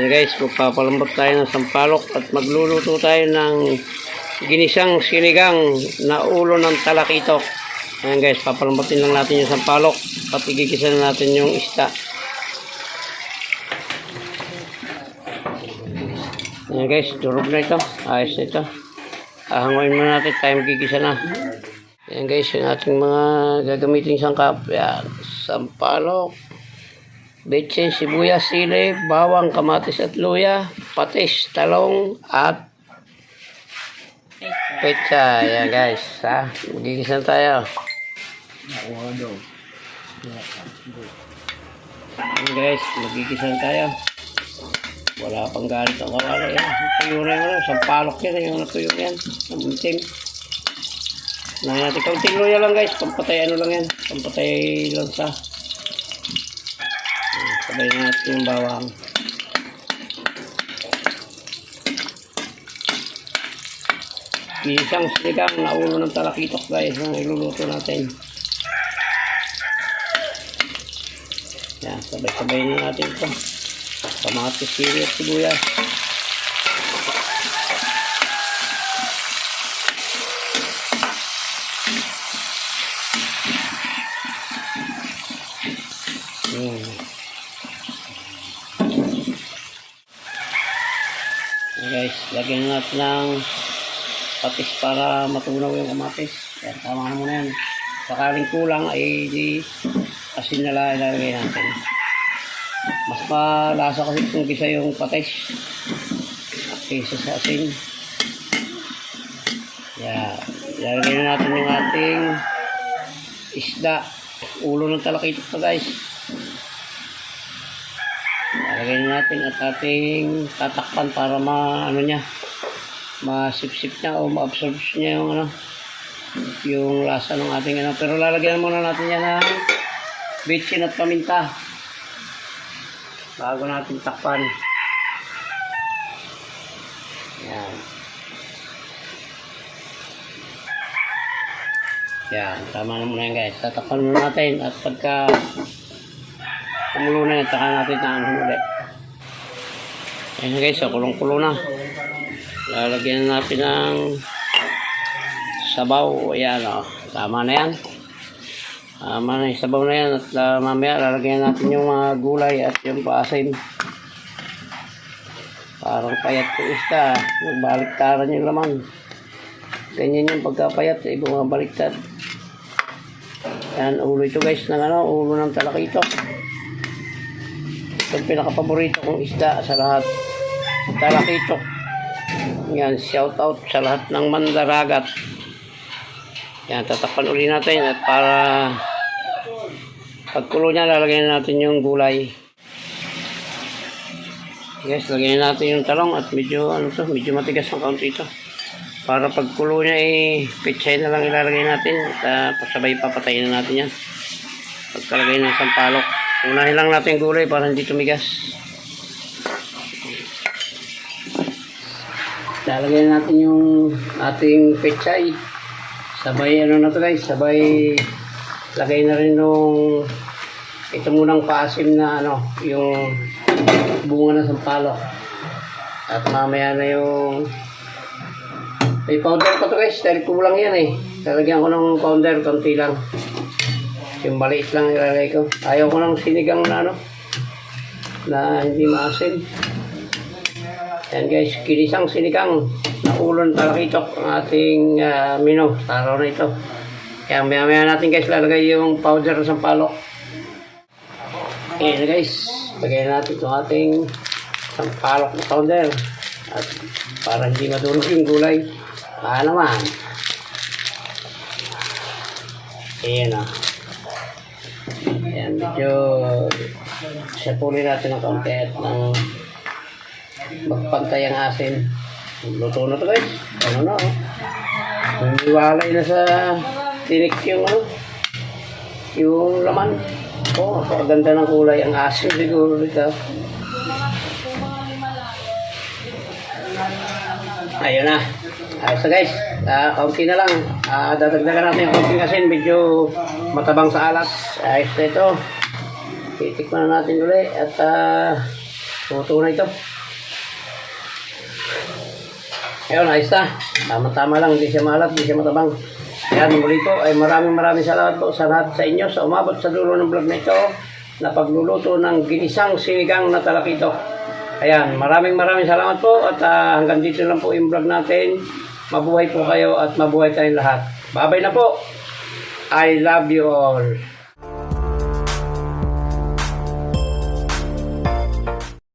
Ayan guys, magpapalambot tayo ng sampalok at magluluto tayo ng ginisang sinigang na ulo ng talakitok. Ayan guys, papalambutin lang natin yung sampalok at igigisa na natin yung isda. Ayan guys, durog na ito. Ayos na ito. Ahangoyin muna natin tayo magigisa na. Ayan guys, yung ating mga gagamiting sangkap. Ayan, sampalok, betsin, sibuyas, sili, bawang, kamatis at luya, patis, talong at petsa. Ayan guys, ha? Magigisa na tayo. Ayan guys, magigisa na tayo. Wala pang galit ang kawala. Tuyo na yun. Sampalok yan. Yung natuyo yan. Itim. Nahin natin. Kaunting luya lang guys. Pampatay ano lang yan. Pampatay lansa. Sabay natin yung bawang. Isang sinigang na ulo ng talakitok guys. Ang iluluto natin. Yan. Sabay-sabay na natin ito. Kamatis, sili at sibuyas. Guys, lagyan natin ng patis para matunaw yung kamatis. Yan, tama na muna yan. Sakaling kulang ay di asin na lang ilalagay natin. Mas malasa kasi kung gisa yung patis kaysa sa asin. Yan, ilalagay na natin yung ating isda, ulo ng talakitok pa guys. Ilalagay na natin at ating tatakpan para masipsip niya o ma-absorb niya yung yung lasa ng ating pero lalagyan muna natin yan ng betsin at paminta bago natin takpan. Yan. Yan, tama na muna yan guys. Tatakpan muna natin at pagka kumulo na yan, saka natin taanhan ulit. Ayan guys, so kulong-kulo na. Lalagyan natin ng sabaw. Ayan o, tama na yan. Tama na yung sabaw na yan at mamaya lalagyan natin yung mga gulay at yung paasim. Parang payat ko isda. Nagbaliktaran yung laman. Ganyan yung pagkapayat. Ibang mga baliktad. Yan, ulo ito guys ng ulo ng talakitok. Ito pinakapaborito kong isda sa lahat. Talakitok. Yan, shout out sa lahat ng mandaragat. Yan, tatakpan uli natin at para pagkulo niya, lalagyan natin yung gulay. Guys, lagyan natin yung talong at medyo matigas ang kaunti ito. Para pagkulo niya pitsay na lang ilalagay natin at pasabay papatayin na natin yan. Pagkalagay ng sampalok. Unahin lang natin yung gulay para hindi tumigas. Lalagyan natin yung ating pitsay. Sabay na to guys, sabay lagay na rin nung ito munang paasim na yung bunga ng sampalok. At mamaya na yung may powder pa to guys, dahil kulang yan lalagyan ko ng powder, konti lang. Yung maliit lang ilalagay ko. Ayaw ko ng sinigang na na hindi maasim. Yan guys, ginisang sinigang na ulo ng talakitok ang ating menu sa araw na ito. Kaya maya natin guys lalagay yung powder ng sampalok. Ayan guys, lagay natin itong ating sampalok na powder at para hindi madurog yung gulay. Naman ayan ayan, medyo sapulin natin ng kaunti at ng magpantay ang asin. Luto na to guys. Naniwalay na sa tinik yung laman. Napakaganda ng kulay. Ang asin siguro dito. Ayun na. Ayos na guys. Kaunti na lang. Dadagdagan natin yung kaunting asin. Medyo matabang sa alat. Ayos na ito. Titikman na natin ulit. At Tuto na ito. Ayun, ayos na. Tama-tama lang, hindi siya malat, hindi siya matabang. Ayan, muli po ay maraming salamat po sa lahat sa inyo sa umabot sa dulo ng vlog na ito na pagluluto ng ginisang sinigang na talakito. Ayan, maraming salamat po at hanggang dito lang po yung vlog natin. Mabuhay po kayo at mabuhay tayong lahat. Bye-bye na po. I love you all.